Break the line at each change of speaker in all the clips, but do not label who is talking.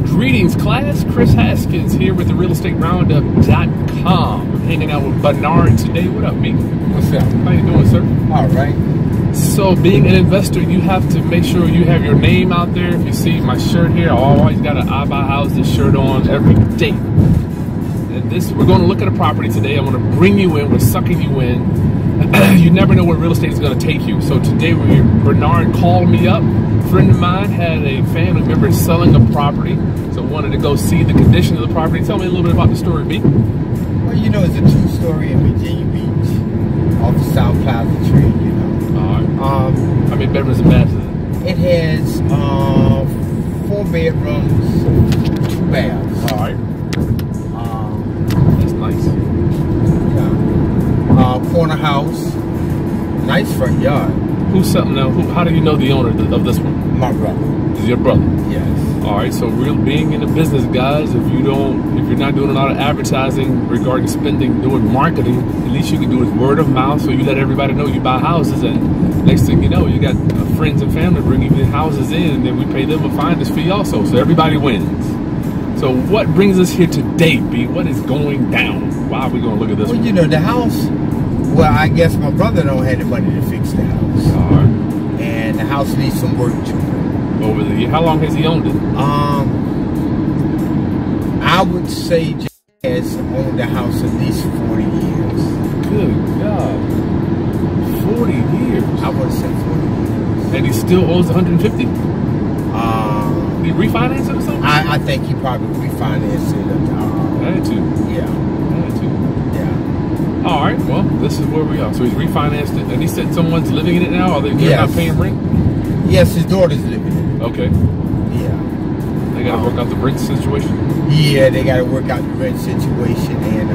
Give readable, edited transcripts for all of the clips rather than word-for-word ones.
Greetings, class. Chris Haskins here with the realestateroundup.com. Hanging out with Bernard today. What up, B?
What's up?
How you doing, sir?
All right.
So, being an investor, you have to make sure you have your name out there. If you see my shirt here, I always got an I Buy Houses shirt on every day. And we're going to look at a property today. I want to bring you in. We're sucking you in. You never know where real estate is going to take you. So today, Bernard called me up. A friend of mine had a family member selling a property, so wanted to go see the condition of the property. Tell me a little bit about the story, B.
Well, you know, it's a two-story in Virginia Beach, off the South Plaza Tree, you know.
All right. How many bedrooms and baths is it?
It has 4 bedrooms, 2 baths.
All right. That's nice.
Yeah. Corner house, nice front yard.
Who's selling now? How do you know the owner of this one?
My brother.
Is your brother?
Yes.
All right. So, being in the business, guys, if you're not doing a lot of advertising regarding spending, doing marketing, at least you can do is word of mouth. So you let everybody know you buy houses, and next thing you know, you got friends and family bringing the houses in, and then we pay them a finder's fee also. So everybody wins. So what brings us here today, B? What is going down? Why are we going to look at this
Well,
one?
you know, the house, well, I guess my brother don't have the money to fix the house.
All right.
And the house needs some work to it.
Over the year, how long has he owned it?
I would say Jack has owned the house at least 40 years.
Good God. 40 years.
I would say 40 years.
And he still owes 150? Did he refinance it or something?
I think he probably refinanced it.
Had to.
Yeah.
Had to.
Yeah.
All right, well, this is where we are. So he's refinanced it, and he said someone's living in it now? Are they
Yes.
not paying rent?
Yes, his daughter's living in it.
Okay.
Yeah.
They got to work out the rent situation?
Yeah, they got to work out the rent situation, and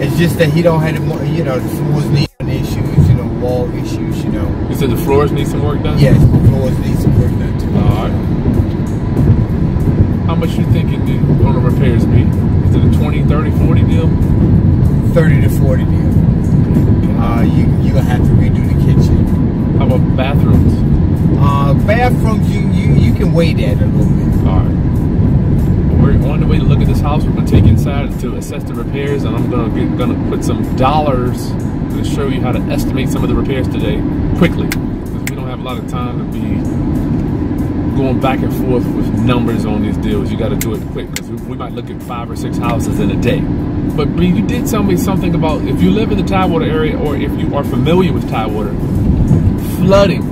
it's just that he don't have the money. You know, the floors need issues, you know, wall issues, you know.
You said the floors need some work done?
Yes, the floors need some work done too.
All right. How much you thinking on the repairs be? Is it a 20, 30, 40 deal?
30 to 40 deal. You're going to have to redo the kitchen.
How about bathrooms?
Bathrooms, you can wait that a little bit.
All right. Well, we're on the way to look at this house. We're going to take you inside to assess the repairs, and I'm going to put some dollars to show you how to estimate some of the repairs today quickly, because we don't have a lot of time to be going back and forth with numbers on these deals. You got to do it quick, because we might look at 5 or 6 houses in a day. But B, you did tell me something about if you live in the Tidewater area, or if you are familiar with Tidewater, flooding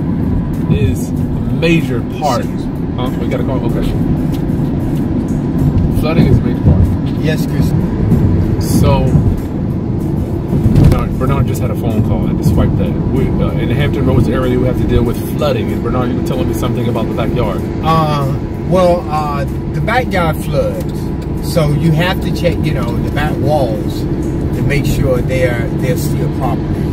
is a major part. Huh? We got a call? Okay. Flooding is a major part.
Yes, Chris.
So, Bernard just had a phone call. I had to swipe that. In the Hampton Roads area, we have to deal with flooding. And Bernard, you were telling me something about the backyard.
The backyard floods. So you have to check, you know, the back walls to make sure they're still properly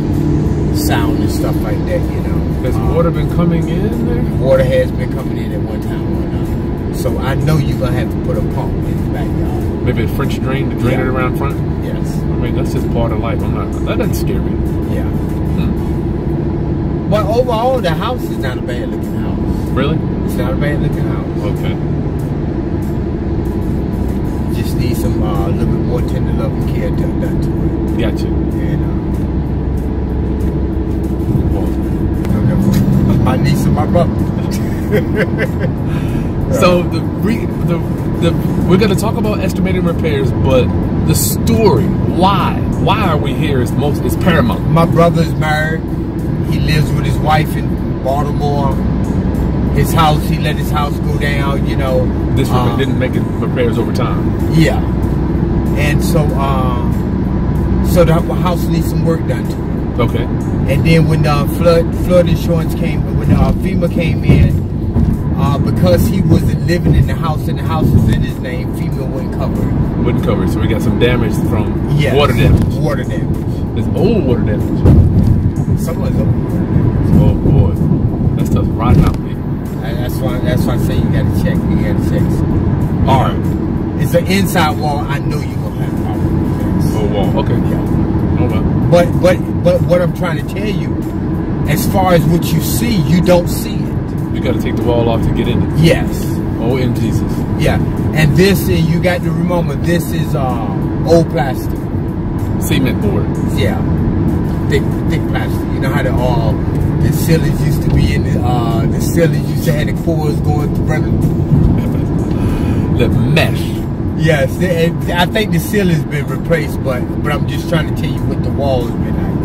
sound and stuff like that, you know.
Has water been coming in there?
Water has been coming in at one time or another. So I know you're going to have to put a pump in the backyard.
Maybe a French drain to drain it around front?
Yes.
I mean, that's just part of life. That doesn't scare me.
Yeah. But overall, the house is not a bad looking house.
Really?
It's not a bad looking house.
Okay.
Just need some a little bit more tender love and care done to it.
Gotcha.
And I need some of my brother.
So we're going to talk about estimating repairs, but the story, why are we here is paramount.
My brother's married. He lives with his wife in Baltimore. His house, he let his house go down, you know.
This one didn't make it repairs over time.
Yeah. And so the house needs some work done to it.
Okay.
And then when the flood insurance came, when FEMA came in, because he wasn't living in the house and the house was in his name, FEMA wouldn't cover it.
Wouldn't cover it, so we got some damage from water damage.
Water damage.
It's old water damage.
Some of it's old water damage.
Oh boy, that stuff's rotten out, man.
That's why I say you gotta check. You gotta check.
All right.
It's the inside wall, I know you're gonna have problems with.
Oh, wall. Okay.
Yeah.
Oh, well.
But what I'm trying to tell you, as far as what you see, you don't see it.
You got to take the wall off to get in it.
Yes.
Oh, in Jesus.
Yeah. And this, you got to remember, this is old plastic.
Cement board.
Yeah. Thick plastic. You know how the ceilings used to be in the ceilings used to have the cords going through.
The mesh.
Yes, I think the ceiling's been replaced, but I'm just trying to tell you what the wall's been like.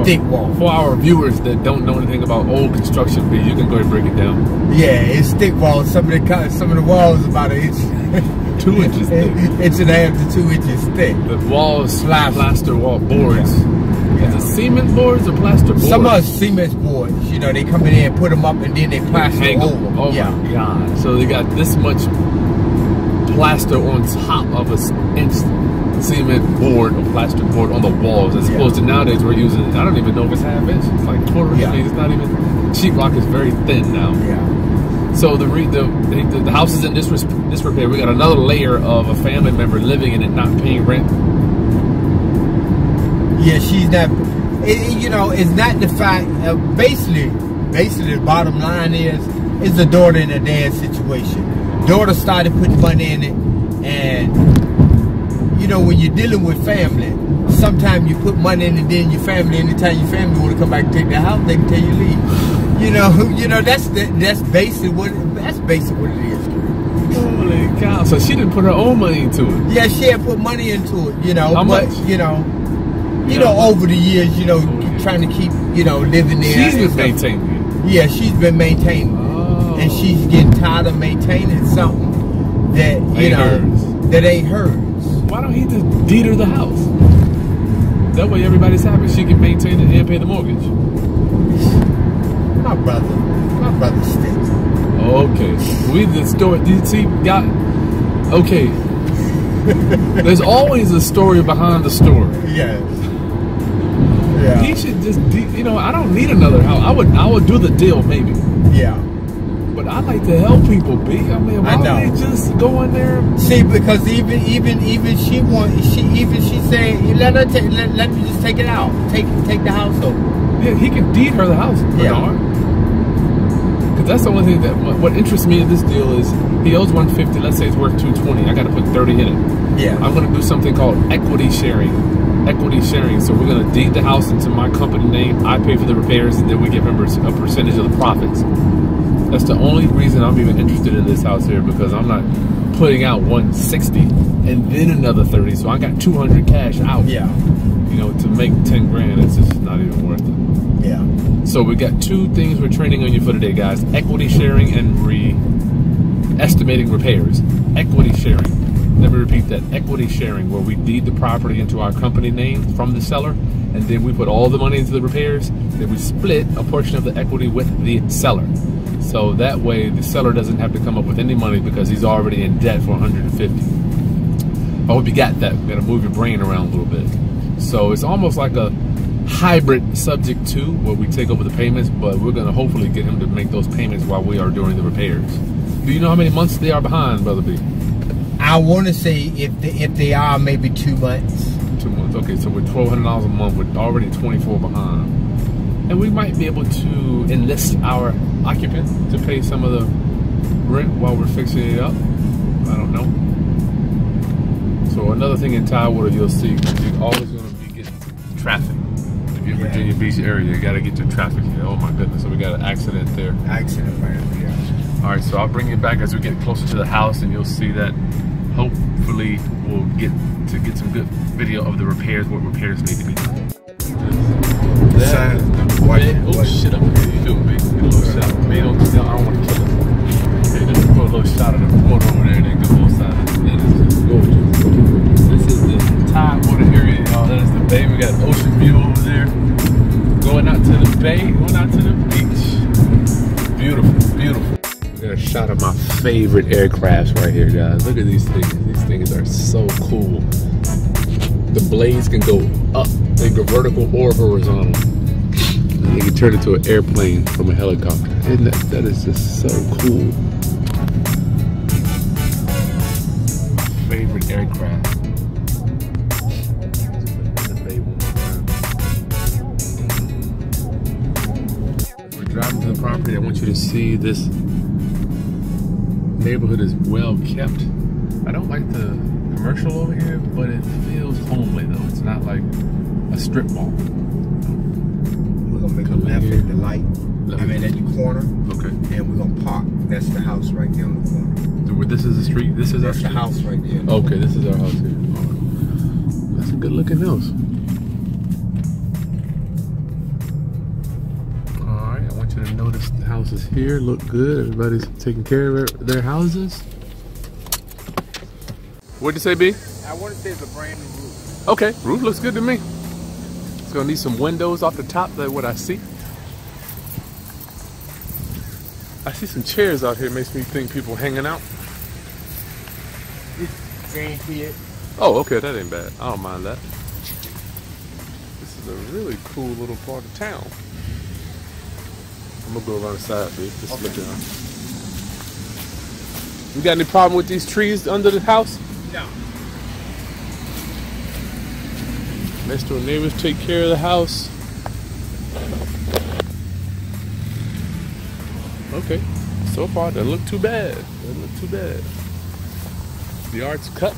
Thick wall.
For our viewers that don't know anything about old construction, you can go ahead and break it down.
Yeah, it's thick walls. Some of the walls about an inch,
2 inches thick.
Inch and a half to 2 inches thick.
The walls, plaster wall boards.
Yeah.
Is it cement boards or plaster boards?
Some are cement boards. You know, they come in there and put them up, and then they plaster over.
Oh my God! So they got this much plaster on top of a inch cement board or plastic board on the walls, as opposed to nowadays we're using, I don't even know if it's half inch, it's like quarter inch. It's not even, sheetrock is very thin now.
Yeah.
So the house is in disrepair. We got another layer of a family member living in it, not paying rent.
Yeah, she's not, you know, it's not the fact, basically the bottom line is, it's a daughter and a dad situation. Daughter started putting money in it, and you know, when you're dealing with family, sometimes you put money in, and then your family, anytime your family want to come back and take the house, they can tell you leave. You know, that's basically what it is.
Holy cow! So she didn't put her own money into it.
Yeah, she had put money into it. You know,
how much?
You know, over the years, you know, trying to keep, you know, living there.
She's been maintaining it.
Yeah, she's been maintaining it, and she's getting tired of maintaining something that that ain't hers.
Why don't he just deed her the house? That way everybody's happy. She can maintain it and pay the mortgage.
My brother stinks.
Okay. We the story. You see, okay. There's always a story behind the story.
Yes. Yeah.
He should just, you know, I don't need another house. I would do the deal maybe.
Yeah.
But I like to help people, B. I mean, why don't they just go in there?
See, because even she said, let me just take it out, take the house over.
Yeah, he can deed her the house.
Yeah.
Because that's the only thing that what interests me in this deal is he owes 150. Let's say it's worth 220. I got to put 30 in it.
Yeah.
I'm going to do something called equity sharing. Equity sharing. So we're going to deed the house into my company name. I pay for the repairs, and then we give him a percentage of the profits. That's the only reason I'm even interested in this house here, because I'm not putting out 160 and then another 30. So I got 200 cash out. Yeah. You know, to make 10 grand, it's just not even worth it.
Yeah.
So we got two things we're training on you for today, guys: equity sharing and estimating repairs. Equity sharing. Let me repeat that. Equity sharing, where we deed the property into our company name from the seller, and then we put all the money into the repairs, then we split a portion of the equity with the seller. So that way the seller doesn't have to come up with any money because he's already in debt for 150. I hope you got that. We're gonna move your brain around a little bit. So it's almost like a hybrid subject to where we take over the payments, but we're gonna hopefully get him to make those payments while we are doing the repairs. Do you know how many months they are behind, Brother B?
I want to say if they are maybe 2 months.
2 months. Okay, so we're $1,200 a month. We're already 24 behind, and we might be able to enlist our occupant to pay some of the rent while we're fixing it up. I don't know. So another thing in Tidewater, you'll see you're always going to be getting traffic. If you're in Virginia Beach area, you got to get your traffic here. Oh my goodness! So we got an accident there.
Accident right there.
All right, so I'll bring you back as we get closer to the house, and you'll see that hopefully we'll get some good video of the repairs, what repairs need to be done. Oh shit, I'm here. You doing, baby? Get a little shot. I don't want to kill it. Hey, just put a little shot of the water over there and then go outside. That is just gorgeous. This is the Tidewater area, y'all. That is the bay. We got ocean view over there. Going out to the bay, going out to the beach. Beautiful, beautiful. We got a shot of my favorite aircrafts right here, guys. Look at these things. These things are so cool. The blades can go up. They go vertical or horizontal. And you can turn it to an airplane from a helicopter. Isn't that is just so cool. My favorite aircraft. As we're driving to the property, I want you to see this neighborhood is well kept. I don't like the commercial over here, but it feels homely though. It's not like a strip mall.
We're gonna make a left at the light. I mean at the corner.
Okay.
And we're gonna park. That's the house right there on the corner.
So this is the street. This is our
That's the
street.
house right there.
Okay, this is our house here. Okay. That's a good looking house. Alright, I want you to notice the houses here look good. Everybody's taking care of their houses. What'd you say, B?
I want to say it's a brand new roof.
Okay, roof looks good to me. It's gonna need some windows off the top. That's what I see. I see some chairs out here. Makes me think people hanging out.
Grandkid.
Oh, okay, that ain't bad. I don't mind that. This is a really cool little part of town. I'm gonna go around the side, babe. Just look at them. You got any problem with these trees under the house?
No.
Next door neighbors take care of the house. Okay, so far doesn't look too bad. Doesn't look too bad. The yard's cut.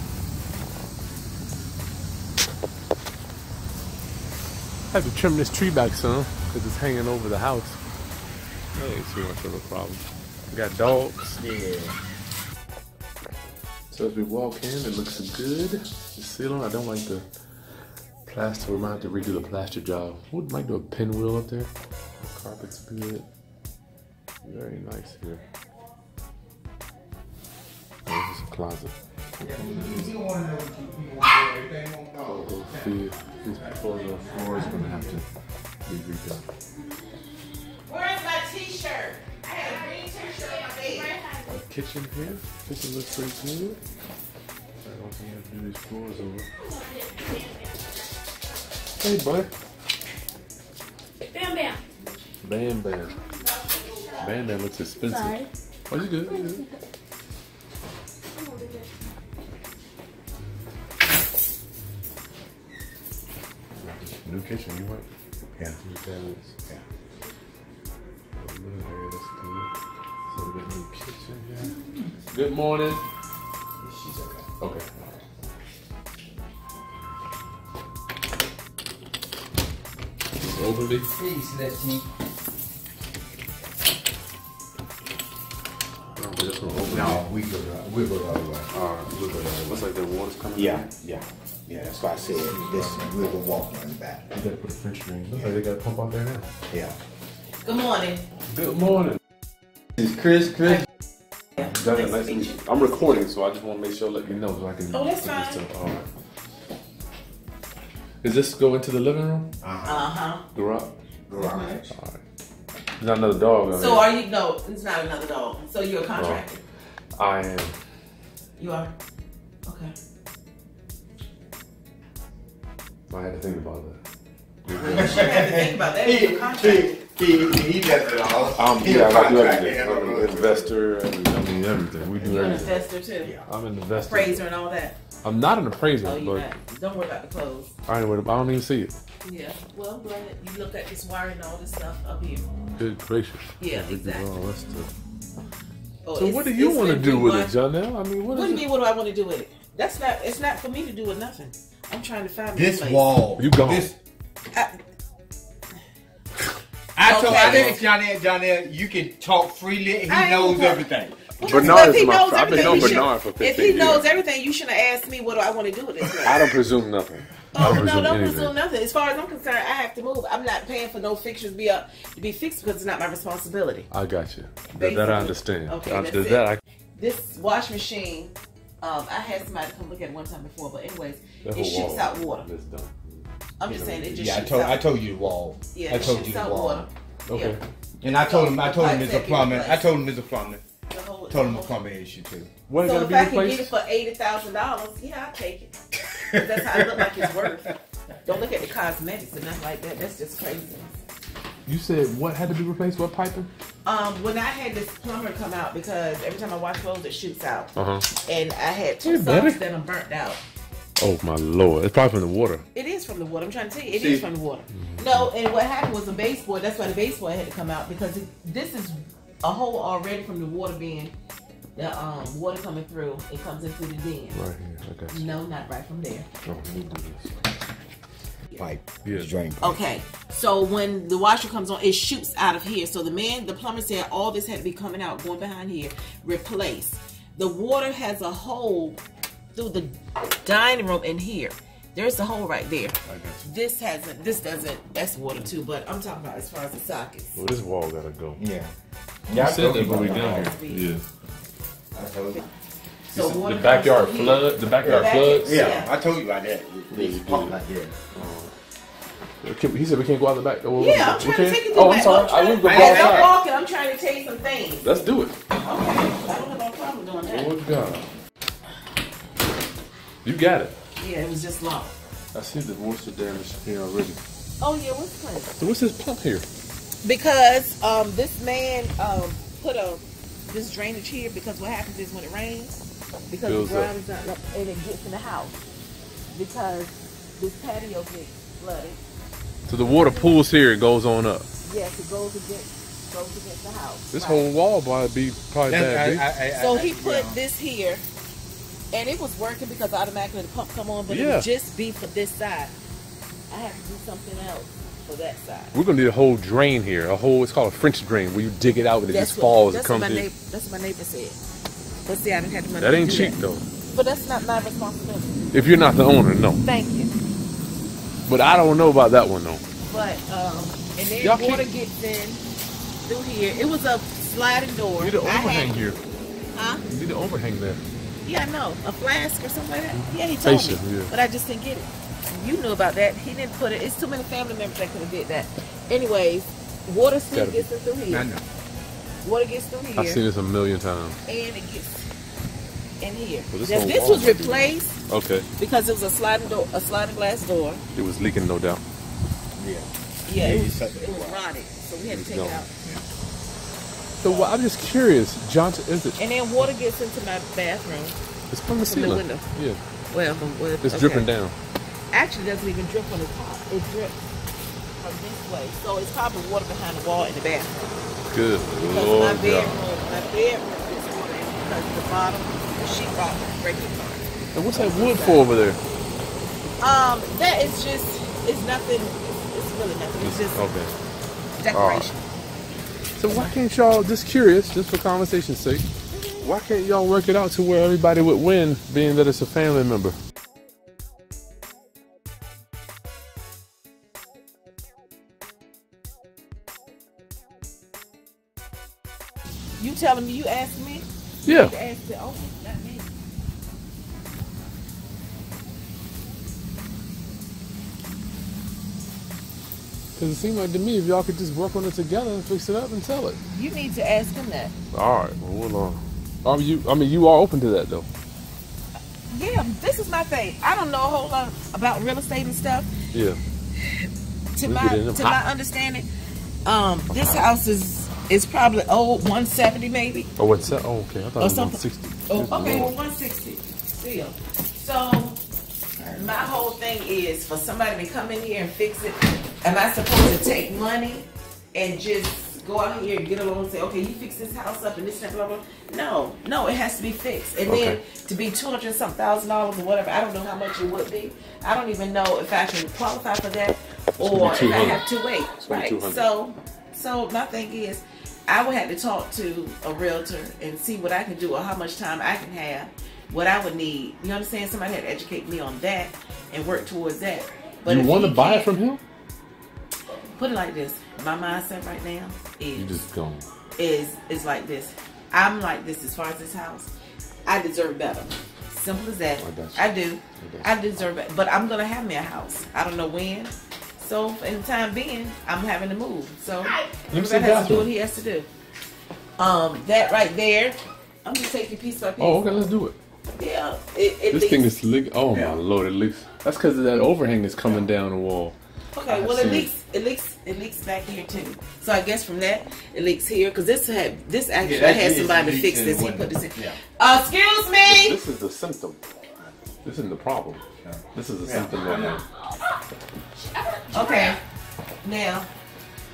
I have to trim this tree back some because it's hanging over the house. That ain't too much of a problem. We got dogs.
Yeah.
So as we walk in, it looks good. The ceiling, I don't like the plaster. We might have to redo the plaster job. We might do a pinwheel up there. The carpet's good. Very nice here. Oh, this is a closet. These proposal floors are going to have to be redone.
Where's my t-shirt? I had a green t-shirt on my bed.
Our kitchen here. Kitchen looks pretty good. I don't think I have to do these floors over. Hey, bud.
Bam, bam.
Bam, bam. Bam, bam looks expensive.
Sorry.
Oh, you good. You good. New kitchen, you want?
Yeah.
New cabinets.
Yeah.
Living area, that's good. So we got new kitchen here. Good morning.
She's okay.
Okay. It's open, B?
Peace, let's see. No, we go the other way.
Alright, we'll go there. Looks like the water's coming
Yeah,
in.
yeah. Yeah, that's why I said this. We'll go walk on the back.
You gotta put a French drain. Looks like they got a pump out there now.
Yeah.
Good morning.
Good morning.
This is Chris.
Yeah,
Nice
nice
to
to
meet
meet
you.
you.
I'm recording, so I just want to make sure, let you know, so I can.
Oh, that's
put this
fine.
stuff. All right. Does this go into the living room?
Uh-huh.
Garage?
Garage.
All right. There's not another dog out
So
here.
are you, no, it's not another dog. So you're a contractor?
I am.
You are? Okay.
I had to think about that.
Well, you shouldn't have to think about that. You're a contractor.
He does it all.
Yeah, I do everything. I'm an investor, and I mean everything. We do
You're an
everything.
investor too?
I'm an investor.
Appraiser and all that?
I'm not an appraiser,
Oh, you're
but
not. Don't worry about the clothes.
I don't even see it.
Yeah. Well, go ahead. You look at this wire and all this stuff up here.
Good gracious.
Yeah,
We do
exactly.
all that stuff.
Oh,
So what do you want to do with it, Janelle? I mean,
What do you mean, what do I want to do with it? It's not for me to do with nothing. I'm trying to find
This
place.
wall.
You gone.
I
Okay.
think Johnny, you can talk freely. He
I
knows
ain't-
everything.
Bernard
If he
is my
knows
friend. I've been
everything,
knowing
you should-
Bernard for 15
If he knows
years.
everything, you shouldn't have asked me what do I want to do with this place.
I don't presume nothing. I don't presume
don't
anything.
presume nothing. As far as I'm concerned, I have to move. I'm not paying for no fixtures to be fixed because it's not my responsibility.
I got you. That
Basically.
I understand.
Okay,
After
that's
that,
This wash machine, I had somebody come look at it one time before, but anyways,
that
it
whole
shoots
wall
out water.
is done.
I'm just saying it just
Yeah,
shoots out.
I told you the wall.
Yeah,
I
it
told
shoots
you the
out
wall.
water.
Okay.
Yeah.
And I told him
The
it's a
pipe
plumbing.
that
I told him it's a plumbing.
The whole-
Told him
the
a
whole-
plumbing issue too.
What
So
gotta
if
be
I can get it
replaced?
for $80,000, yeah, I'll take it. 'Cause that's how it look like it's worth. Don't look at the cosmetics and nothing like that. That's just crazy.
You said what had to be replaced? What piping?
When I had this plumber come out, because every time I wash clothes, it shoots out.
Uh-huh.
And I had two socks that are burnt out.
Oh my Lord! It's probably from the water.
It is from the water. I'm trying to tell you, it is from the water. No, and what happened was the baseboard. That's why the baseboard had to come out, because this is a hole already from the water being the water coming through. It comes in through the den.
Right here. I got you.
No, not right from there.
Oh, let me do this.
Pipe.
Yeah.
Drain pipe.
Okay, so when the washer comes on, it shoots out of here. So the plumber said all this had to be coming out, going behind here, replaced. The water has a hole through the dining room in here. There's a hole right there.
I got you.
This doesn't, that's water too, but I'm talking about as far as the sockets.
Well, this wall gotta go.
Yeah.
I said that when we down here. Yeah.
I told you.
So
The backyard flood. The backyard floods.
Yeah, I told you about that. It's pump like that.
He said we can't go out the back. Well,
Yeah, I'm trying to take you through.
Oh, I'm sorry. I wouldn't go
I'm
outside.
walking. I'm trying to tell you some things.
Let's do it.
Okay, I don't have no problem doing that.
Oh God. You got it.
Yeah, it was just long.
I see the moisture damage here already.
Oh yeah, what's the plan?
So what's this pump here?
Because this man put this drainage here, because what happens is when it rains, because
Fills
the ground is not up and it gets in the house, because this patio gets flooded.
So the water pools here and goes on up.
Yes, it goes against the house.
This
Right.
whole wall might be probably bad.
So he put this here, and it was working because automatically the pump come on, but it would just be for this side. I have to do something else for that side.
We're gonna need a whole drain here. It's called a French drain, where you dig it out and it just falls. It comes in.
That's what my neighbor said. But see, I didn't have the money.
That ain't
to do
cheap though.
But that's not my responsibility.
If you're not the owner, no.
Thank you.
But I don't know about that one though.
But and then water gets in through here. It was a sliding door.
You need an overhang here.
Huh?
You need an overhang there.
Yeah, I know. A flask or something like that. Yeah, he told me.
Yeah.
But I just didn't get it. You knew about that. He didn't put it. It's too many family members that could have did that. Anyways, water still gets in through here.
I know.
Water gets through here.
I've seen this a million times.
And it gets in here.
Well,
Now, this was replaced
Okay.
because it was a sliding glass door.
It was leaking, no doubt.
Yeah.
Yeah,
you
it
sucked it.
was rotted, so we had to take it out.
So I'm just curious, Johnson, is it?
And then water gets into my bathroom.
It's from the
From the
ceiling.
window.
Yeah.
Well,
It's dripping down.
Actually, it doesn't even drip from the top. It drips from this way. So it's probably water behind the wall in the bathroom.
Good.
Because
Lord
my bedroom is water in because the bottom, the sheetrock is breaking apart.
And what's that wood for over there?
That is just, it's nothing, it's really nothing. It's just
Okay.
decoration.
So why can't y'all, just curious, just for conversation's sake, why can't y'all work it out to where everybody would win, being that it's a family member?
You telling me you asked me?
Yeah.
You asked the owner, not me.
Because it seemed like to me, if y'all could just work on it together and fix it up and sell it.
You need to ask him that.
All right, well, hold on. You are open to that, though.
Yeah, this is my thing. I don't know a whole lot about real estate and stuff.
Yeah.
To my understanding, this house is probably old, 170 maybe.
Oh, what's that? Oh, okay. I thought it was 160.
Oh, okay, well, 160 still. So my whole thing is for somebody to come in here and fix it. Am I supposed to take money and just go out here and get along and say, okay, you fix this house up and this and blah, blah, blah? No, it has to be fixed. And then to be $200-something or whatever, I don't know how much it would be. I don't even know if I can qualify for that or if I have to wait. Right. So my thing is, I would have to talk to a realtor and see what I can do or how much time I can have, what I would need. You understand? Somebody had to educate me on that and work towards that. But
you want to buy it from him?
Put it like this. My mindset right now is
You just don't.
is like this. I'm like this as far as this house. I deserve better. Simple as that. I do. I deserve it. But I'm gonna have me a house. I don't know when. So in the time being, I'm having to move. So everybody has to do what he has to do. That right there. I'm gonna take you piece by piece.
Oh, okay, let's do it.
Yeah. This
This thing is leaking. Oh my Lord, it leaks. That's because of that overhang that's coming down the wall.
Okay, well it leaks It leaks back here too. So I guess from that it leaks here because this actually I
that
had
is
somebody to
leaks
fix
in
this.
the
He put
window.
this in.
Yeah.
Excuse me.
This is the symptom. This isn't the problem. This is the symptom right now.
Okay. Now,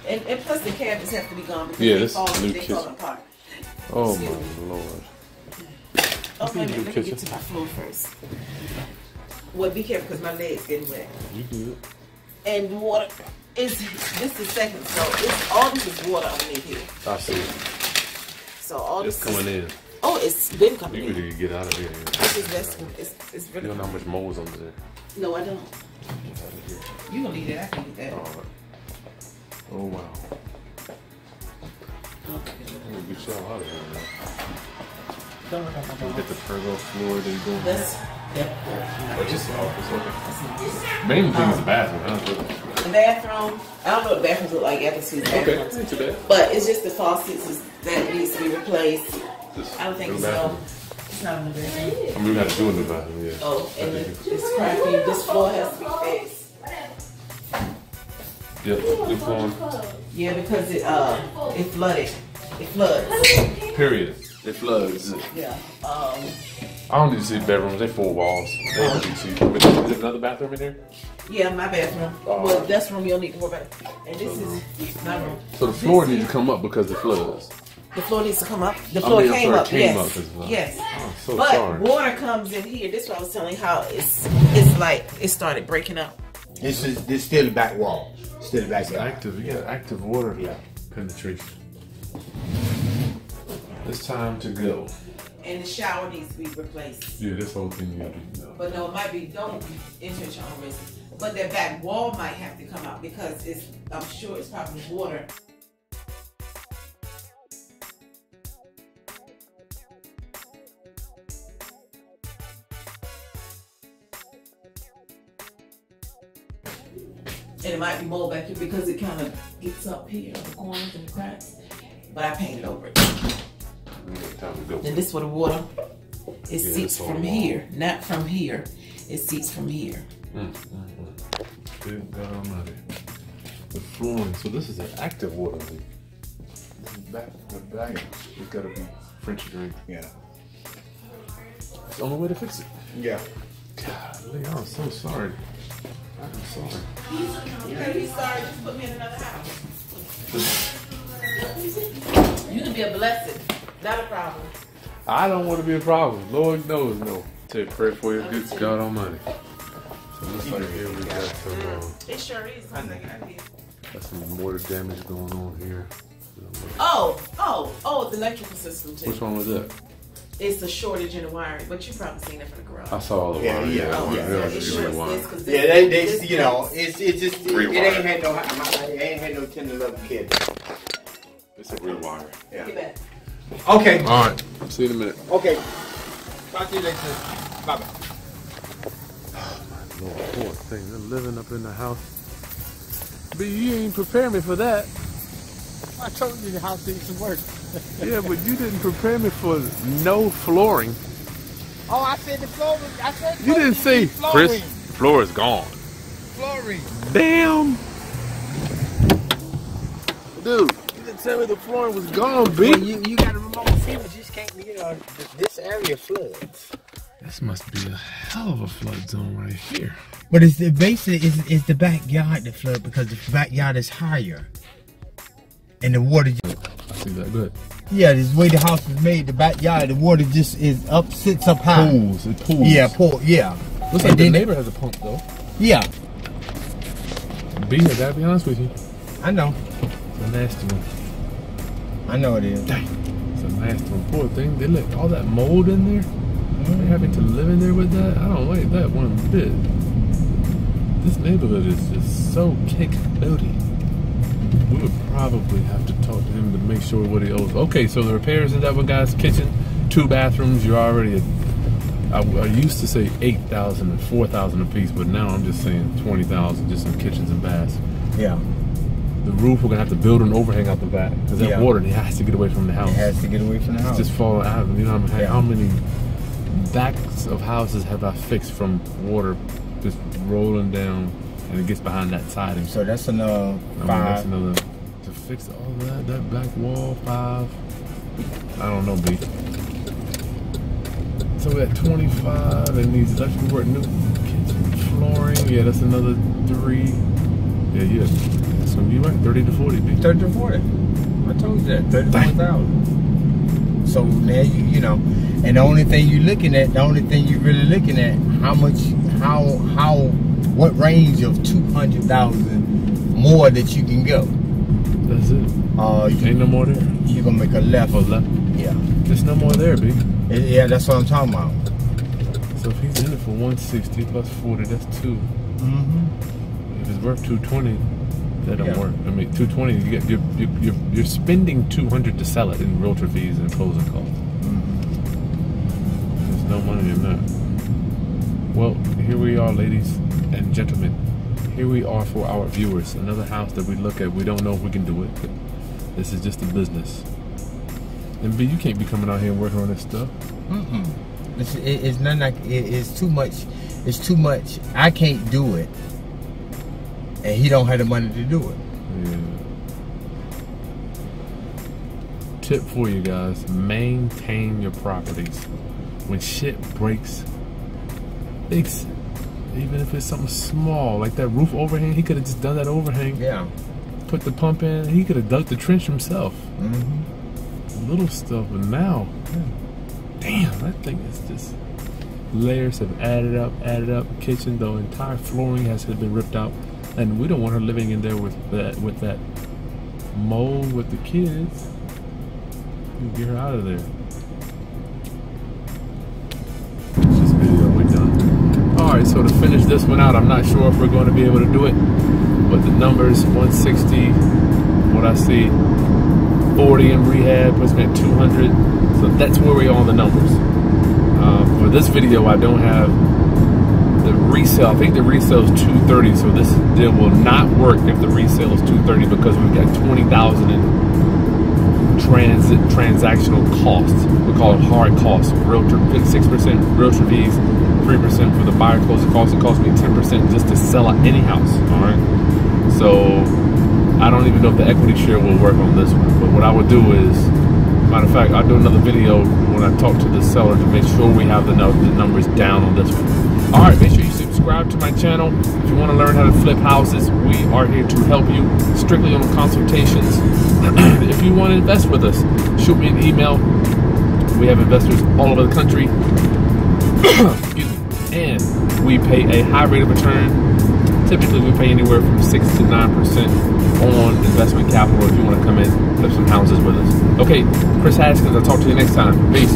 and plus the cabinets have to be gone because
Yeah,
they
this
fall
new
they
kitchen.
fall apart.
Oh
Excuse
my lord.
Oh, wait a minute, let me
kitchen.
get to my floor first. Well, be careful because my legs getting wet.
You good?
And the water is this is second, so it's all this is water underneath here.
I see.
So all
It's
this
coming
is,
in.
Oh, it's been coming
You
in.
really get out of here.
This is that's it's
You
really
don't know how much mold's under there.
No, I don't. You gonna leave that? I can eat that.
Alright. Oh wow. We'll get y'all out of here, man. We'll get the pergo floor that you going
That's
Or just the office, okay. Main thing is the bathroom, huh?
the bathroom. I don't know what the bathrooms look like after see the
Okay,
bathrooms.
ain't too bad.
But it's just the faucets that needs to be replaced.
Just
I don't think
new
it's
bathroom.
It's not in the bathroom.
I mean, we got to do a new bathroom, yeah.
Oh, and it's crappy. This floor has to be fixed.
Yep, new flooring.
Yeah, because it flooded. It floods.
Period. It floods.
Yeah.
I don't need to see bedrooms. They 4 walls. They don't need to see. Is there another bathroom in there?
Yeah, my bathroom. Well, that's room you'll need to worry about. And this is my room.
So the floor needs to come up because it floods.
The floor needs to come up. The floor came up.
Came
Yes.
up as well.
Yes.
I'm so
But
sorry.
water comes in here. This is what I was telling you how it's like it started breaking up.
This is still the back wall. Still the back
It's
wall.
active. You got active water
Yeah.
penetration. It's time to go.
And the shower needs to be replaced.
Yeah, this whole thing you got to do.
But no, it might be, don't enter your own risk. But that back wall might have to come out because I'm sure it's probably water. And it might be mold back here because it kind of gets up here on the corners and the cracks. But I painted over it.
Time to go.
And this for the water. It
Yeah,
seeps
it's all
from
wrong.
here, not from here. It seeps from here.
Good God Almighty. The flooring. So this is an active water leak. The back. It's got to be French drain.
Yeah.
It's the only way to fix it.
Yeah.
Golly, I'm so sorry. I'm sorry.
Okay, he's sorry. Just put me in another house. You can be a blessing, not a problem.
I don't want to be a problem. Lord knows, no. Say a prayer for you. Good God Almighty. So it looks like here we got some,
It sure is.
got some water damage going on here.
Oh, the electrical system too.
Which one was that?
It's a shortage in the wiring, but you probably seen it from the garage.
I saw all the
Yeah,
wire.
yeah.
Oh,
yeah.
it sure is this, 'cause this-
Yeah, they
this
you know,
is-
it's just it ain't had no it ain't had no tender love kid.
It's a real wire.
Yeah.
Get back.
Okay.
All right. See you in a minute.
Okay. Talk to you later. Bye bye.
Lord, poor thing. They're living up in the house. But you ain't prepare me for that.
I told you the house needs some work.
Yeah, but you didn't prepare me for no flooring.
Oh, I said the floor was, I said
You didn't say, Chris, floor is gone.
flooring.
Damn. Dude, you didn't tell me the flooring was gone, B.
Well, you got a remote see, but you just can't, this area floods.
This must be a hell of a flood zone right here.
But it's basically it's the backyard that flood because the backyard is higher. And the water just,
I see that. Good.
yeah, this way the house is made, the backyard, the water just is up, sits up high.
Pools. It pools.
Yeah, pool, yeah.
Looks
And
like the
then-
neighbor has a pump, though.
Yeah,
B, I gotta be honest with you.
I know.
It's a nasty one.
I know it is.
Dang. It's a nasty one. Poor thing. They let all that mold in there. They're having to live in there with that. I don't like that one bit. This neighborhood is just so kick booty. We would probably have to talk to him to make sure what he owes. Okay, so the repairs in that one guy's kitchen, 2 bathrooms, you're already at, I used to say 8,000 and 4,000 a piece, but now I'm just saying 20,000 just in kitchens and baths.
Yeah.
The roof, we're gonna have to build an overhang out the back because that
Yeah.
water, it has to get away from the house.
It has to get away from the house.
It's just falling out. You know
Yeah.
how many backs of houses have I fixed from water just rolling down and it gets behind that siding.
So that's another 5.
That's another to fix all that back wall. 5. I don't know, B. So we're at 25, and needs electrical work, new kitchen flooring. Yeah, that's another 3. Yeah. So you're right, 30 to 40, B.
30 to 40. I told you that, 34,000. So now you know, and the only thing you're looking at, the only thing you're really looking at, what range of 200,000 more that you can go.
That's it. Ain't no more there.
You're gonna make a left.
Oh, left?
Yeah.
There's no more there, B.
Yeah, that's what I'm talking about.
So if he's in it for 160 plus 40, that's 2. If it's worth 220, that don't work. I mean, 220, you're spending 200 to sell it in realtor fees and closing costs. There's no money in that. Well, here we are, ladies and gentlemen. Here we are for our viewers. Another house that we look at. We don't know if we can do it, but this is just a business. And B, you can't be coming out here and working on this stuff.
It's nothing like it's too much. It's too much. I can't do it, and he don't have the money to do it.
Yeah. Tip for you guys: maintain your properties. When shit breaks, fix it. Even if it's something small, like that roof overhang, he could have just done that overhang.
Yeah.
Put the pump in. He could have dug the trench himself. Little stuff, but now, damn, that thing is just layers have added up. Kitchen, the entire flooring has been ripped out, and we don't want her living in there with that mold with the kids. Get her out of there. This video, we're done. All right, so to finish this one out, I'm not sure if we're going to be able to do it, but the numbers 160. What I see. 40 in rehab, puts me at 200. So that's where we are on the numbers. For this video, I don't have the resale. I think the resale is 230. So this deal will not work if the resale is 230 because we've got 20,000 in transactional costs. We call it hard costs. Realtor 6% realtor fees, 3% for the buyer closing costs. It costs me 10% just to sell out any house. All right. So I don't even know if the equity share will work on this one, but what I would do is, matter of fact, I'll do another video when I talk to the seller to make sure we have the numbers down on this one. All right, make sure you subscribe to my channel. If you want to learn how to flip houses, we are here to help you, strictly on consultations. If you want to invest with us, shoot me an email. We have investors all over the country. Excuse me. And we pay a high rate of return. Typically, we pay anywhere from 6 to 9% on investment capital if you want to come in, flip some houses with us. Okay, Chris Haskins, I'll talk to you next time. Peace.